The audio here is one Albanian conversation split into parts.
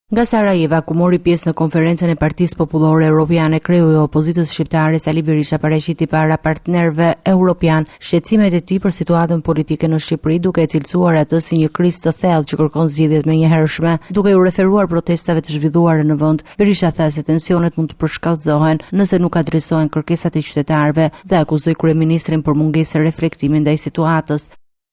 Nga Sarajeva, ku mori pjesë në konferencën e Partisë Popullore Evropiane, kreu i opozitës shqiptare Sali Berisha paraqiti para partnerëve evropian shqetësimet e tij për situatën politike në Shqipëri, duke e cilësuar atë si një krizë të thellë që kërkon zgjidhjet menjëhershme, duke u referuar protestave të zhvilluara në vend. Berisha tha se tensionet mund të përshkallëzohen nëse nuk adresohen kërkesat e qytetarëve dhe akuzoi kryeministrin për mungesë reflektimi ndaj situatës.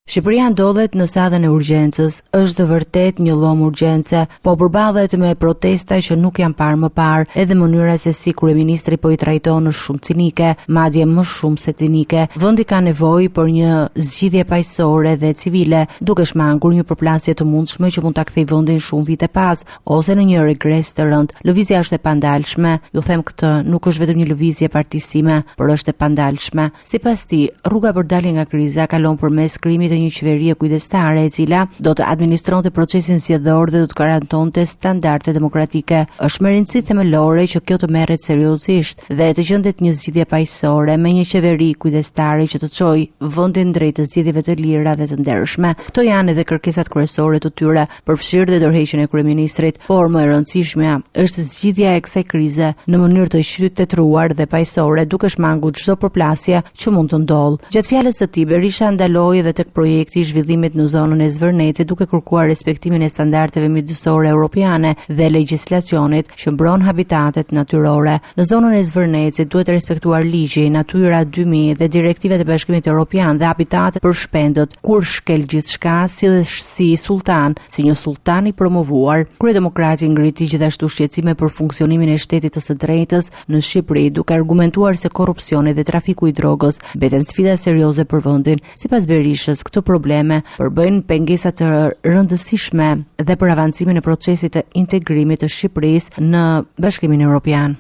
Shqipëria ndodhet në sadhën e urgjencës, është vërtet një llom urgjence, po përballet me protesta që nuk janë parë më parë, edhe mënyra se si kryeministri po i trajton është shumë cinike, madje më shumë se cinike. Vendi ka nevojë për një zgjidhje paqësore dhe civile, duke shmangur një përplasje të mundshme që mund ta kthejë vendin shumë vite pas, ose në një regres të rënd. Lëvizja është e pandalshme, ju them këtë, nuk është vetëm një lëvizje partisime, por është e pandalshme. Sipas tij, rruga për dalje nga kriza kalon përmes krijimit një qeverie kujdestare e cila do të administronte procesin zgjedhor dhe do të garantonte standarde demokratike. Është me rëndësi themelore që kjo të merret seriozisht dhe të gjendet një zgjidhje paqësore me një qeveri kujdestare që të çojë vendin drejt zgjedhjeve të lira dhe të ndershme. Këto janë edhe kërkesat kryesore të tyre, përfshirë dhe dorëheqjen e kryeministrit, por më e rëndësishmja është zgjidhja e kësaj krize në mënyrë të qytetëruar dhe paqësore, duke shmangur çdo përplasje që mund të ndodhë. Gjatë fjalës së tij, Berisha ndaloi edhe tek projekti i zhvillimit në zonën e Zvërnecit, duke kërkuar respektimin e standardeve mjedisore europiane dhe legjislacionit që mbron habitatet natyrore. Në zonën e Zvërnecit duhet respektuar ligji, Natyra 2000 dhe direktivat e Bashkimit Evropian dhe habitatet për shpendët. Kur shkel gjithçka, sillesh si sultan, si një sultan i promovuar. Kryedemokrati ngriti gjithashtu shqetësime për funksionimin e shtetit të së drejtës në Shqipëri, duke argumentuar se korrupsioni dhe trafiku i drogës mbeten sfida serioze për vendin. Sipas Berishës, këto probleme përbëjnë pengesa të rëndësishme dhe për avancimin e procesit të integrimit të Shqipërisë në Bashkimin Evropian.